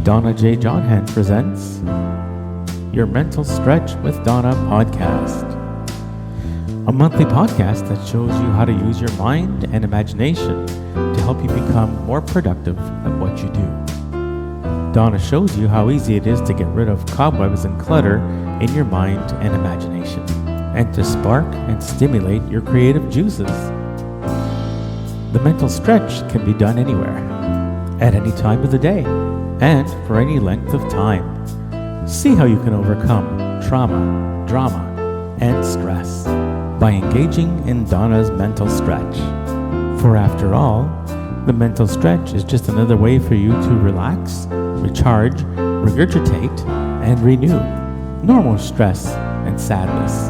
Donna J. Jodhan presents Your Mental Stretch with Donna podcast, a monthly podcast that shows you how to use your mind and imagination to help you become more productive at what you do. Donna shows you how easy it is to get rid of cobwebs and clutter in your mind and imagination, and to spark and stimulate your creative juices. The mental stretch can be done anywhere, at any time of the day, and for any length of time. See how you can overcome trauma, drama, and stress by engaging in Donna's mental stretch. For after all, the mental stretch is just another way for you to relax, recharge, regurgitate, and renew. No more stress and sadness.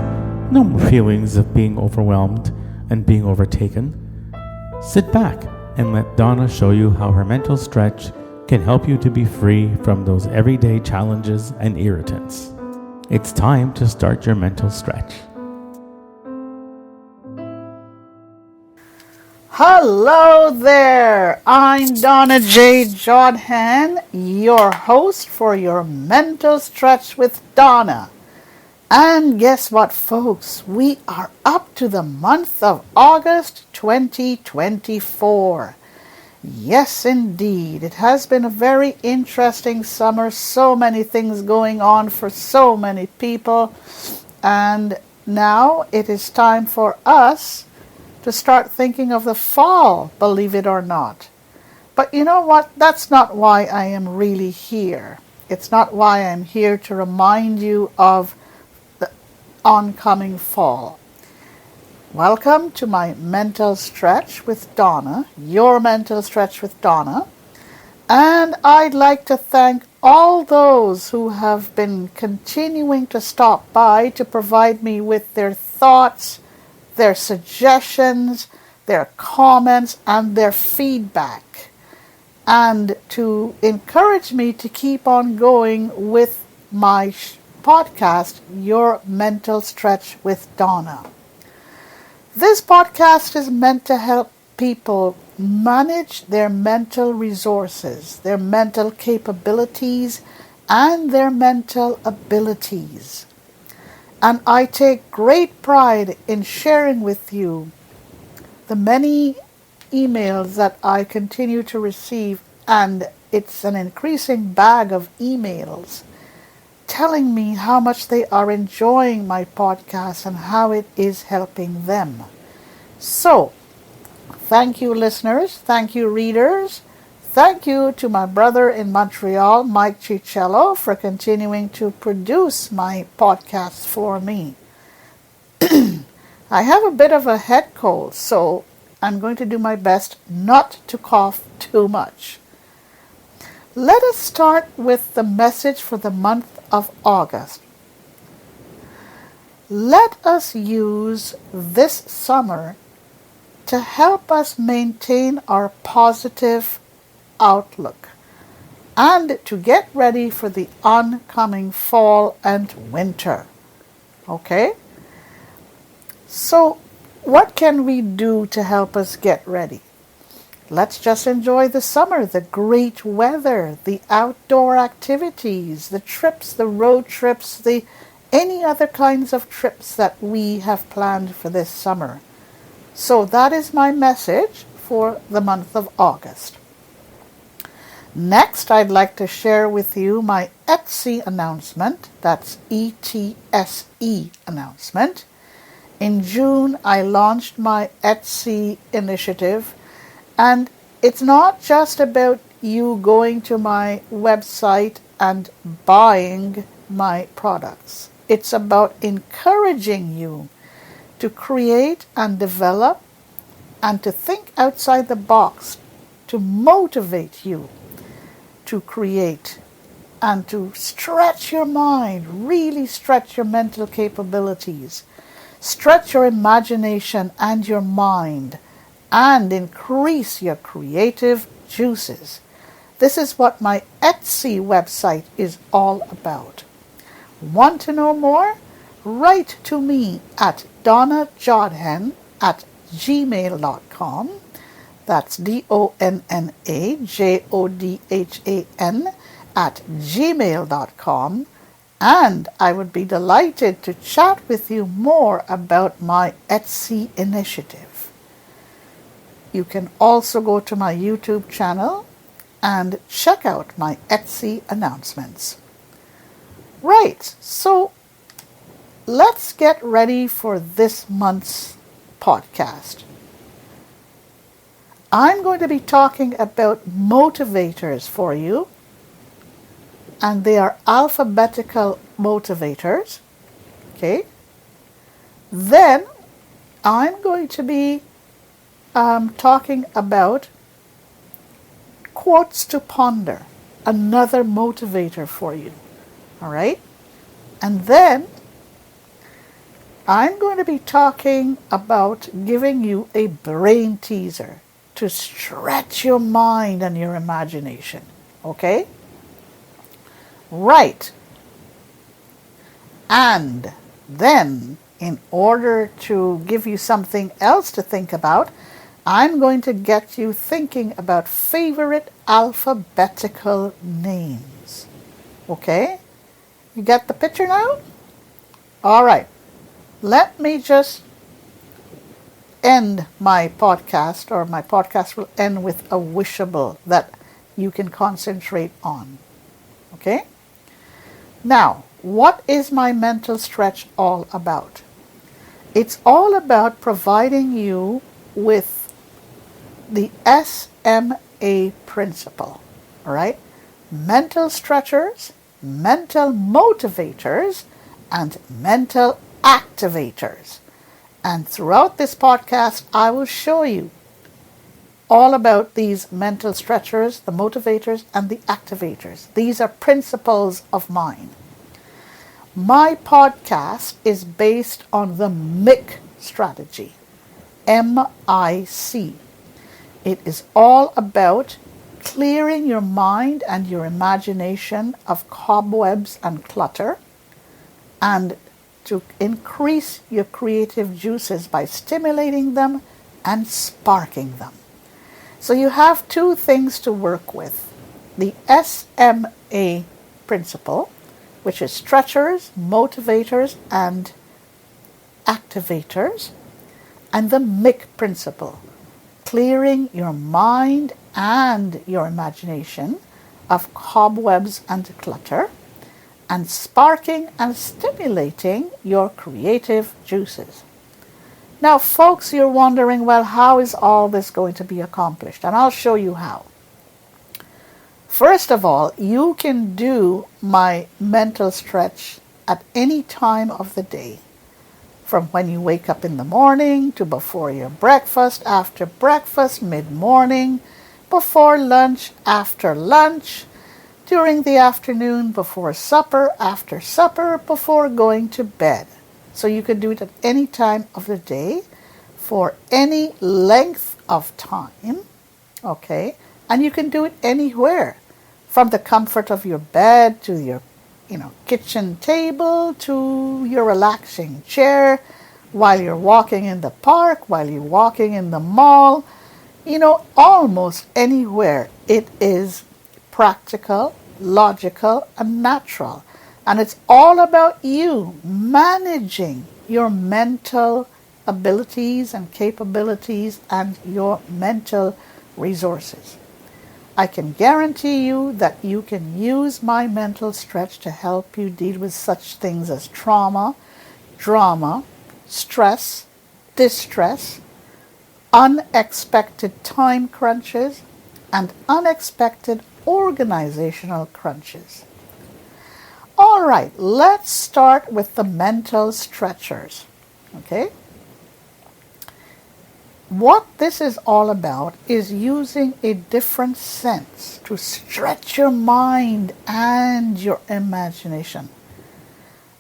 No more feelings of being overwhelmed and being overtaken. Sit back and let Donna show you how her mental stretch can help you to be free from those everyday challenges and irritants. It's time to start your mental stretch. Hello there, I'm Donna J. Jodhan, your host for your mental stretch with Donna. And guess what, folks? We are up to the month of August 2024. Yes, indeed. It has been a very interesting summer. So many things going on for so many people. And now it is time for us to start thinking of the fall, believe it or not. But you know what? That's not why I am really here. It's not why I'm here to remind you of the oncoming fall. Welcome to my mental stretch with Donna, your mental stretch with Donna. And I'd like to thank all those who have been continuing to stop by to provide me with their thoughts, their suggestions, their comments, and their feedback, and to encourage me to keep on going with my podcast, Your Mental Stretch with Donna. This podcast is meant to help people manage their mental resources, their mental capabilities, and their mental abilities. And I take great pride in sharing with you the many emails that I continue to receive, and it's an increasing bag of emails telling me how much they are enjoying my podcast and how it is helping them. So, thank you listeners, thank you readers, thank you to my brother in Montreal, Mike Cicello, for continuing to produce my podcast for me. I have a bit of a head cold, so I'm going to do my best not to cough too much. Let us start with the message for the month of August. Let us use this summer to help us maintain our positive outlook and to get ready for the oncoming fall and winter. Okay? So, what can we do to help us get ready? Let's just enjoy the summer, the great weather, the outdoor activities, the trips, the road trips, any other kinds of trips that we have planned for this summer. So that is my message for the month of August. Next, I'd like to share with you my Etsy announcement. That's ETSE announcement. In June, I launched my Etsy initiative. And it's not just about you going to my website and buying my products. It's about encouraging you to create and develop and to think outside the box, to motivate you to create and to stretch your mind, really stretch your mental capabilities, stretch your imagination and your mind, and increase your creative juices. This is what my Etsy website is all about. Want to know more? Write to me at donnajodhan@gmail.com. That's DonnaJodhan gmail.com, and I would be delighted to chat with you more about my Etsy initiative. You can also go to my YouTube channel and check out my Etsy announcements. Right, so let's get ready for this month's podcast. I'm going to be talking about motivators for you, and they are alphabetical motivators. Okay. Then I'm going to be talking about quotes to ponder, another motivator for you. All right. And then I'm going to be talking about giving you a brain teaser to stretch your mind and your imagination. Okay? Right. And then, in order to give you something else to think about, I'm going to get you thinking about favorite alphabetical names. Okay? You get the picture now? All right. Let me just end my podcast, or my podcast will end with a wishable that you can concentrate on. Okay? Now, what is my mental stretch all about? It's all about providing you with the SMA principle. All right? Mental stretchers, mental motivators, and mental activators. And throughout this podcast, I will show you all about these mental stretchers, the motivators, and the activators. These are principles of mine. My podcast is based on the MIC strategy, M-I-C. It is all about clearing your mind and your imagination of cobwebs and clutter, and to increase your creative juices by stimulating them and sparking them. So you have two things to work with. The SMA principle, which is stretchers, motivators, and activators, and the MIC principle, clearing your mind and your imagination of cobwebs and clutter, and sparking and stimulating your creative juices. Now, folks, you're wondering, well, how is all this going to be accomplished? And I'll show you how. First of all, you can do my mental stretch at any time of the day, from when you wake up in the morning to before your breakfast, after breakfast, mid-morning, before lunch, after lunch, during the afternoon, before supper, after supper, before going to bed. So you can do it at any time of the day for any length of time, okay? And you can do it anywhere, from the comfort of your bed to your, kitchen table to your relaxing chair, while you're walking in the park, while you're walking in the mall, almost anywhere. It is practical, logical, and natural. And it's all about you managing your mental abilities and capabilities and your mental resources. I can guarantee you that you can use my mental stretch to help you deal with such things as trauma, drama, stress, distress, unexpected time crunches, and unexpected organizational crunches. All right, let's start with the mental stretchers, okay? What this is all about is using a different sense to stretch your mind and your imagination.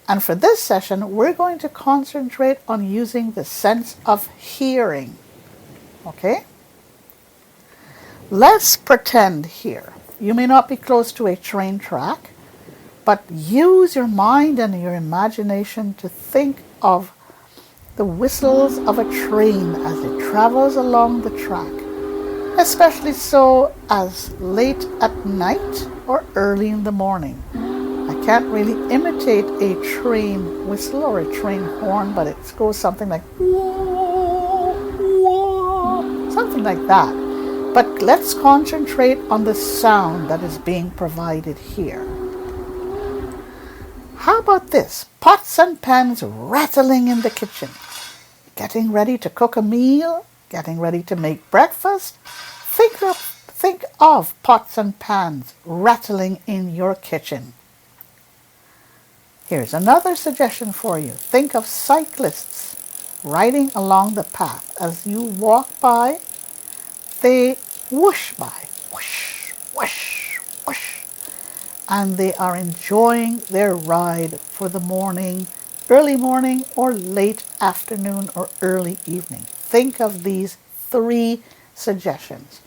And for this session, we're going to concentrate on using the sense of hearing, okay? Let's pretend here. You may not be close to a train track, but use your mind and your imagination to think of the whistles of a train as it travels along the track. especially so as late at night or early in the morning. I can't really imitate a train whistle or a train horn, but it goes something like whoa, whoa, something like that. But let's concentrate on the sound that is being provided here. How about this? Pots and pans rattling in the kitchen. Getting ready to cook a meal, getting ready to make breakfast. Think of pots and pans rattling in your kitchen. Here's another suggestion for you. Think of cyclists riding along the path. As you walk by, they whoosh by, whoosh, whoosh, whoosh, and they are enjoying their ride for the morning, early morning or late afternoon or early evening. Think of these 3 suggestions: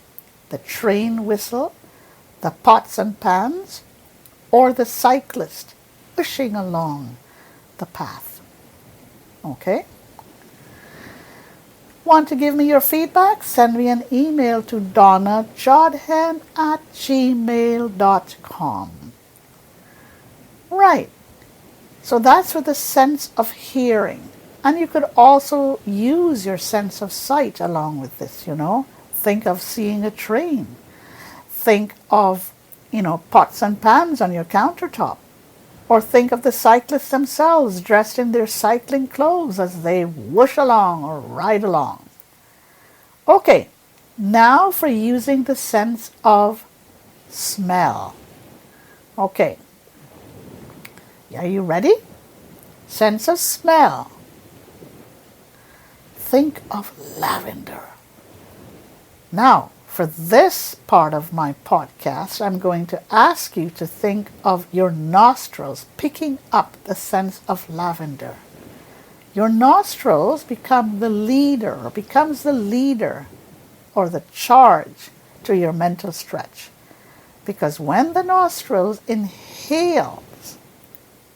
the train whistle, the pots and pans, or the cyclist pushing along the path. Okay? Want to give me your feedback? Send me an email to donnajodhan@gmail.com. Right. So that's for the sense of hearing. And you could also use your sense of sight along with this, Think of seeing a train. Think of, pots and pans on your countertop. Or think of the cyclists themselves dressed in their cycling clothes as they whoosh along or ride along. Okay, now for using the sense of smell. Okay, are you ready? Sense of smell. Think of lavender. Now, for this part of my podcast, I'm going to ask you to think of your nostrils picking up the sense of lavender. Your nostrils becomes the leader or the charge to your mental stretch. Because when the nostrils inhales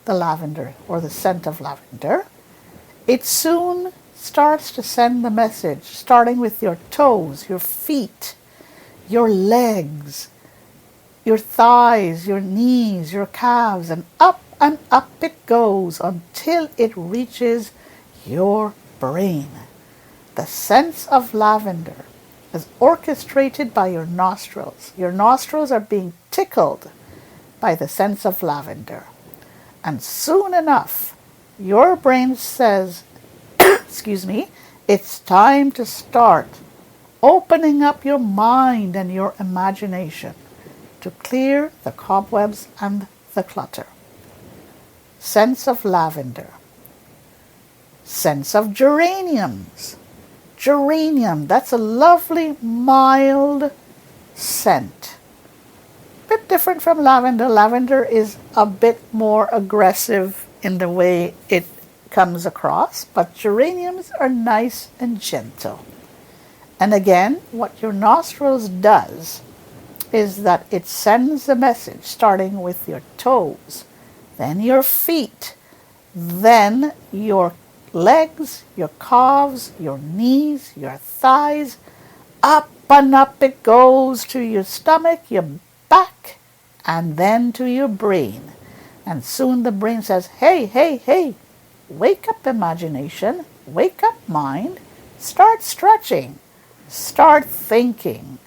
the lavender or the scent of lavender, it soon starts to send the message, starting with your toes, your feet, your legs, your thighs, your knees, your calves, and up it goes until it reaches your brain. The sense of lavender is orchestrated by your nostrils. Your nostrils are being tickled by the sense of lavender. And soon enough, your brain says, it's time to start opening up your mind and your imagination to clear the cobwebs and the clutter. Sense of lavender. Sense of geraniums. Geranium, that's a lovely, mild scent. Bit different from lavender. Lavender is a bit more aggressive in the way it comes across, but geraniums are nice and gentle. And again, what your nostrils does is that it sends a message starting with your toes, then your feet, then your legs, your calves, your knees, your thighs, up and up it goes to your stomach, your back, and then to your brain. And soon the brain says, hey, wake up imagination, wake up mind, start stretching, start thinking,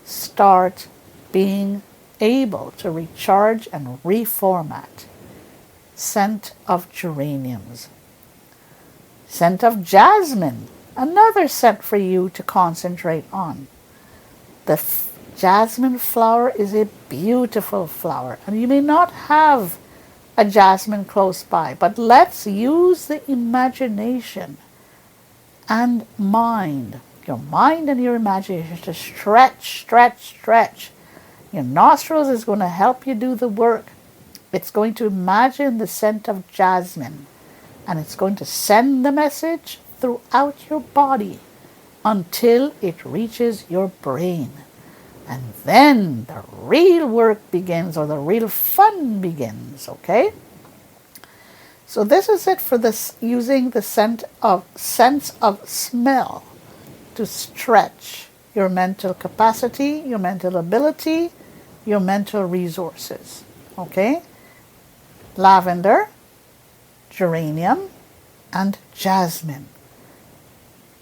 start being able to recharge and reformat. Scent of geraniums. Scent of jasmine, another scent for you to concentrate on. The jasmine flower is a beautiful flower, and you may not have a jasmine close by, but let's use the imagination and mind, your mind and your imagination to stretch. Your nostrils is going to help you do the work. It's going to imagine the scent of jasmine, and it's going to send the message throughout your body until it reaches your brain. And then the real work begins, or the real fun begins, okay? So this is it for this, using the sense of smell to stretch your mental capacity, your mental ability, your mental resources. Okay? Lavender, geranium, and jasmine.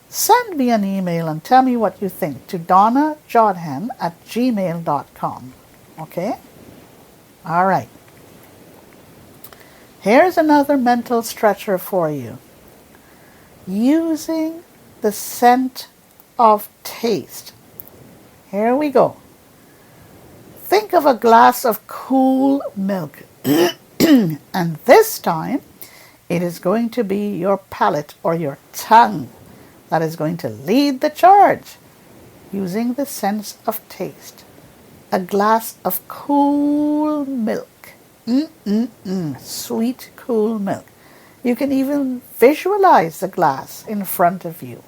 Send me an email and tell me what you think to donnajodhan@gmail.com. Okay? All right. Here's another mental stretcher for you. Using the scent of taste. Here we go. Think of a glass of cool milk. And this time, it is going to be your palate or your tongue that is going to lead the charge using the sense of taste. A glass of cool milk. Sweet, cool milk. You can even visualize the glass in front of you,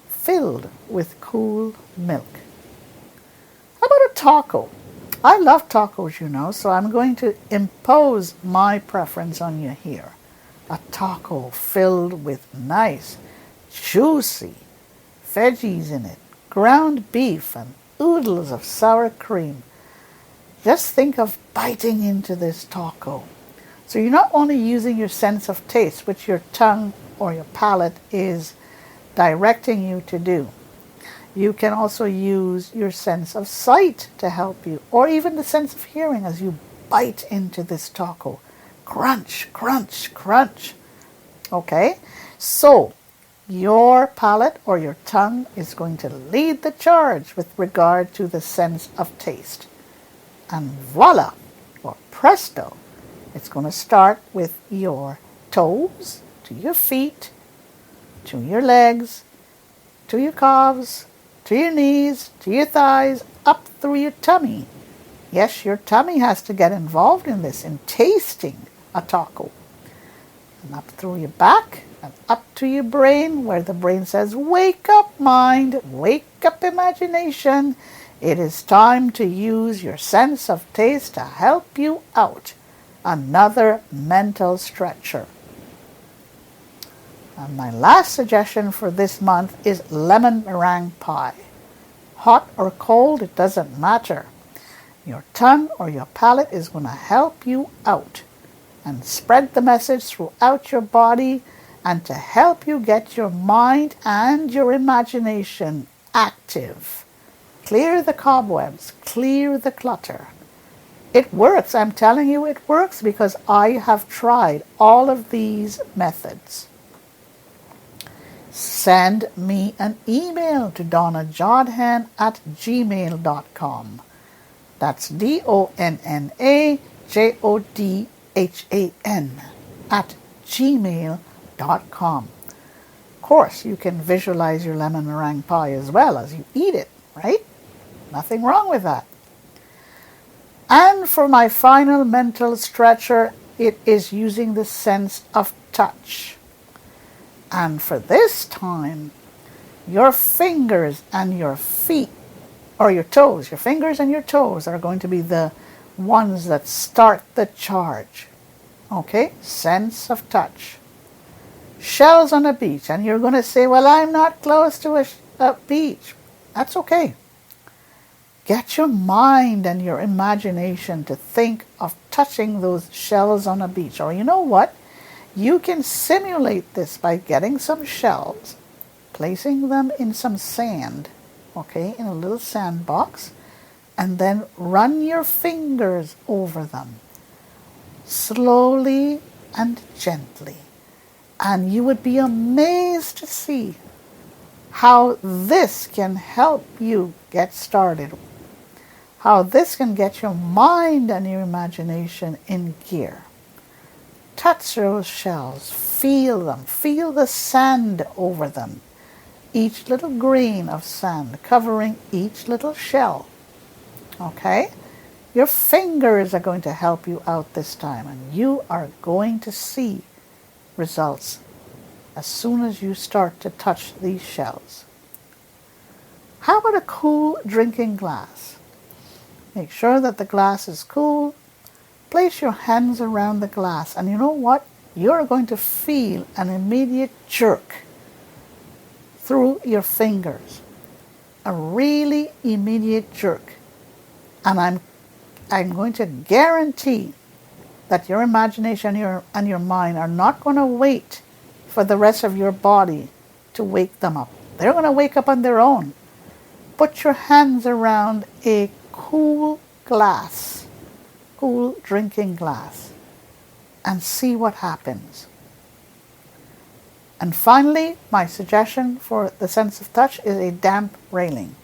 filled with cool milk. How about a taco? I love tacos, so I'm going to impose my preference on you here. A taco filled with nice, juicy veggies in it, ground beef and oodles of sour cream. Just think of biting into this taco. So you're not only using your sense of taste, which your tongue or your palate is directing you to do. You can also use your sense of sight to help you, or even the sense of hearing as you bite into this taco. Crunch, crunch, crunch. Okay? So your palate or your tongue is going to lead the charge with regard to the sense of taste. And voila, or presto, it's going to start with your toes, to your feet, to your legs, to your calves, to your knees, to your thighs, up through your tummy. Yes, your tummy has to get involved in this, in tasting a taco. And up through your back, and up to your brain, where the brain says, wake up mind, wake up imagination. It is time to use your sense of taste to help you out. Another mental stretcher. And my last suggestion for this month is lemon meringue pie. Hot or cold, it doesn't matter. Your tongue or your palate is going to help you out and spread the message throughout your body and to help you get your mind and your imagination active. Clear the cobwebs, clear the clutter. It works, I'm telling you it works because I have tried all of these methods. Send me an email to donnajodhan@gmail.com. That's DONNAJODHAN @gmail.com. Of course, you can visualize your lemon meringue pie as well as you eat it, right? Nothing wrong with that. And for my final mental stretcher, it is using the sense of touch. And for this time, your fingers and your feet, or your toes, your fingers and your toes are going to be the ones that start the charge. Okay? Sense of touch. Shells on a beach, and you're going to say, well, I'm not close to a beach. That's okay. Get your mind and your imagination to think of touching those shells on a beach. Or you know what? You can simulate this by getting some shells, placing them in some sand, okay, in a little sandbox, and then run your fingers over them, slowly and gently. And you would be amazed to see how this can help you get started, how this can get your mind and your imagination in gear. Touch those shells, feel them, feel the sand over them, each little grain of sand covering each little shell. Okay? Your fingers are going to help you out this time, and you are going to see results as soon as you start to touch these shells. How about a cool drinking glass? Make sure that the glass is cool. Place your hands around the glass, and you know what? You're going to feel an immediate jerk through your fingers. a really immediate jerk. And I'm going to guarantee that your imagination and your mind are not going to wait for the rest of your body to wake them up. They're going to wake up on their own. Put your hands around a cool drinking glass, and see what happens. And finally, my suggestion for the sense of touch is a damp railing.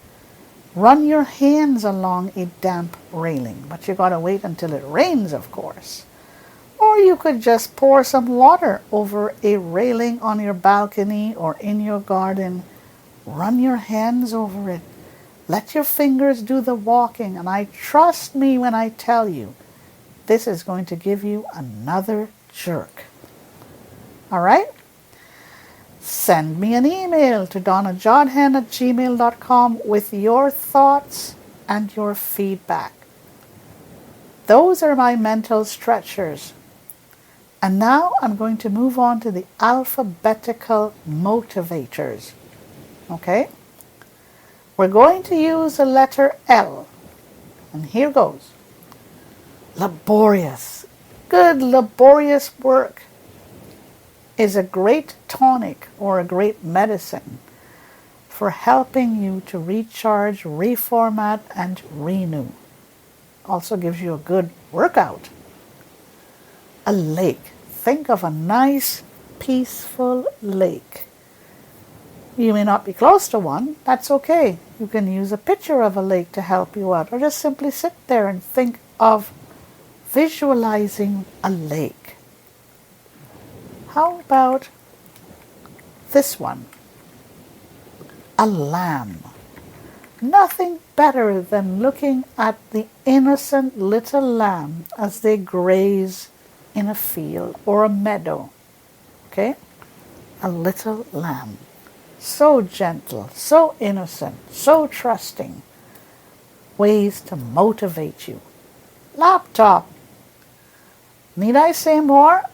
Run your hands along a damp railing, but you got to wait until it rains, of course. Or you could just pour some water over a railing on your balcony or in your garden. Run your hands over it. Let your fingers do the walking, and trust me when I tell you, this is going to give you another jerk. All right? Send me an email to donnajodhan@gmail.com with your thoughts and your feedback. Those are my mental stretchers. And now I'm going to move on to the alphabetical motivators. Okay? We're going to use the letter L. And here goes. Laborious. Good laborious work is a great tonic or a great medicine for helping you to recharge, reformat, and renew. Also gives you a good workout. A lake. Think of a nice, peaceful lake. You may not be close to one. That's okay. You can use a picture of a lake to help you out, or just simply sit there and think of visualizing a lake. How about this one? A lamb. Nothing better than looking at the innocent little lamb as they graze in a field or a meadow. Okay? A little lamb. So gentle, so innocent, so trusting. Ways to motivate you. Laptop. Need I say more?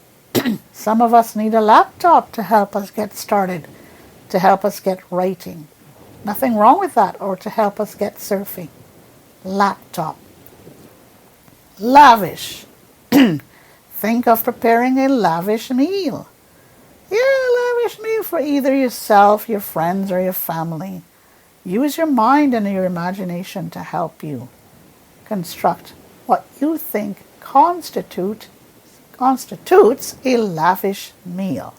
Some of us need a laptop to help us get started, to help us get writing. Nothing wrong with that, or to help us get surfing. Laptop. Lavish. Think of preparing a lavish meal. Yeah, lavish meal for either yourself, your friends, or your family. Use your mind and your imagination to help you construct what you think constitutes a lavish meal.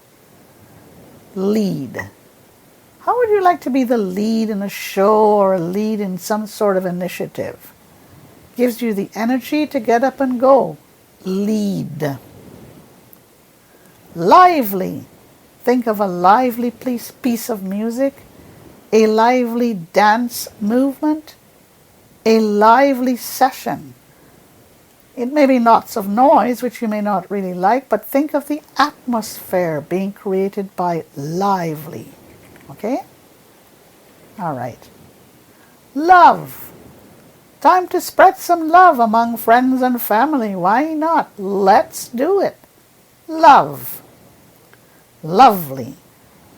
Lead. How would you like to be the lead in a show or a lead in some sort of initiative? Gives you the energy to get up and go. Lead. Lively. Think of a lively piece of music, a lively dance movement, a lively session. It may be lots of noise, which you may not really like, but think of the atmosphere being created by lively. Okay? All right. Love. Time to spread some love among friends and family. Why not? Let's do it. Love. Lovely.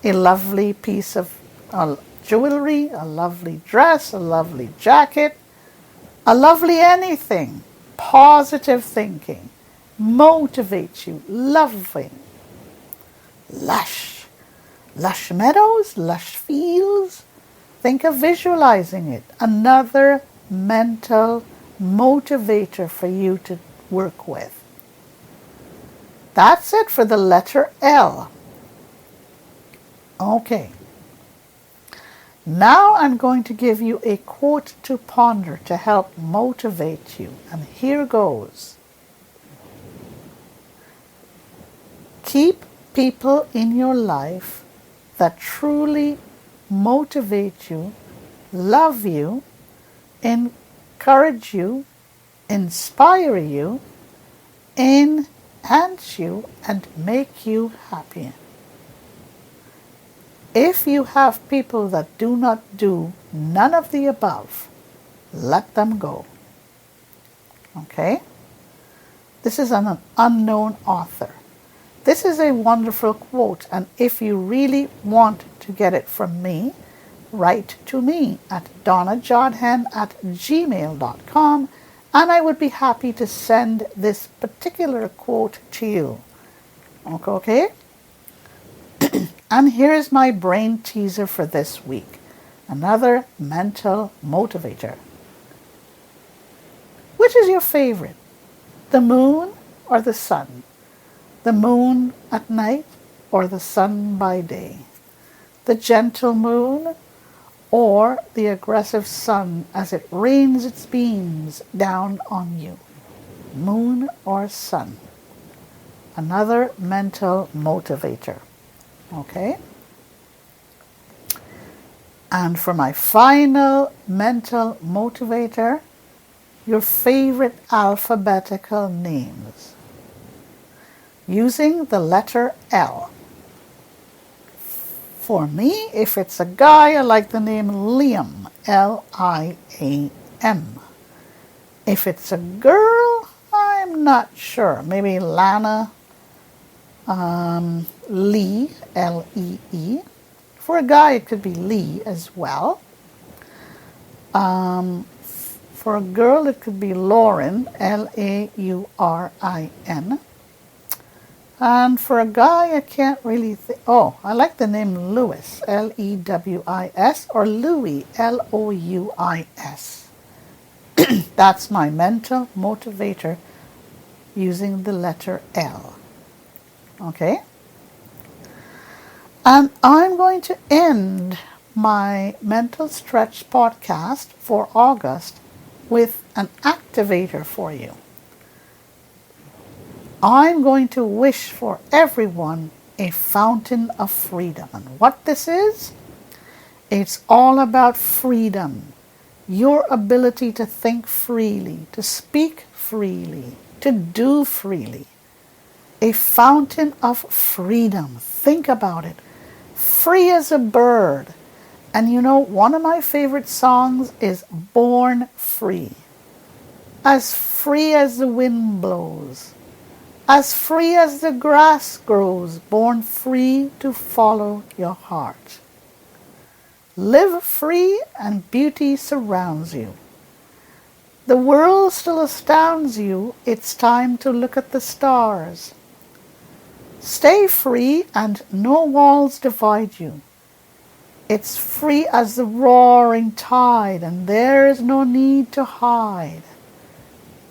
A lovely piece of jewelry, a lovely dress, a lovely jacket, a lovely anything. Positive thinking. Motivates you. Loving. Lush. Lush meadows, lush fields. Think of visualizing it. Another mental motivator for you to work with. That's it for the letter L. Okay. Now I'm going to give you a quote to ponder to help motivate you. And here goes. Keep people in your life that truly motivate you, love you, encourage you, inspire you, enhance you, and make you happy. If you have people that do not do none of the above, let them go. Okay? This is an unknown author. This is a wonderful quote, and if you really want to get it from me, write to me at donnajodhan@gmail.com, and I would be happy to send this particular quote to you. Okay? And here's my brain teaser for this week. Another mental motivator. Which is your favorite? The moon or the sun? The moon at night or the sun by day? The gentle moon or the aggressive sun as it rains its beams down on you? Moon or sun? Another mental motivator. Okay? And for my final mental motivator, your favorite alphabetical names using the letter L. For me, if it's a guy, I like the name Liam, Liam. If it's a girl, I'm not sure. Maybe Lana, Lee, Lee. For a guy, it could be Lee as well. For a girl, it could be Lauren, Laurin. And for a guy, I can't really think. Oh, I like the name Lewis, Lewis, or Louis, Louis. That's my mental motivator using the letter L. Okay? And I'm going to end my mental stretch podcast for August with an activator for you. I'm going to wish for everyone a fountain of freedom. And what this is, it's all about freedom. Your ability to think freely, to speak freely, to do freely. A fountain of freedom. Think about it. Free as a bird. And you know, one of my favorite songs is Born Free. As free as the wind blows. As free as the grass grows, born free to follow your heart. Live free and beauty surrounds you. The world still astounds you, it's time to look at the stars. Stay free and no walls divide you. It's free as the roaring tide and there is no need to hide.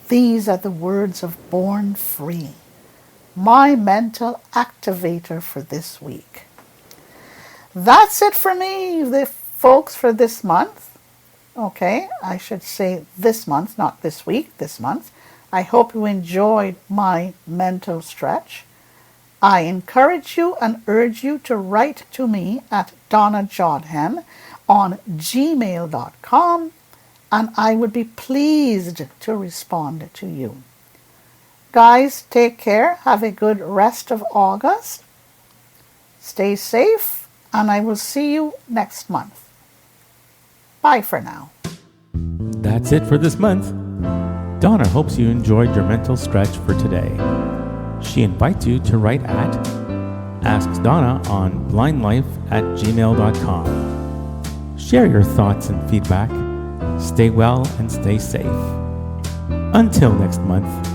These are the words of Born Free. My mental activator for this week. That's it for me, folks, for this month. Okay, I should say this month, not this week, this month. I hope you enjoyed my mental stretch. I encourage you and urge you to write to me at Donna Jodhan on gmail.com, and I would be pleased to respond to you. Guys, take care. Have a good rest of August. Stay safe, and I will see you next month. Bye for now. That's it for this month. Donna hopes you enjoyed your mental stretch for today. She invites you to write at AskDonna on blindlife@gmail.com. Share your thoughts and feedback. Stay well and stay safe. Until next month.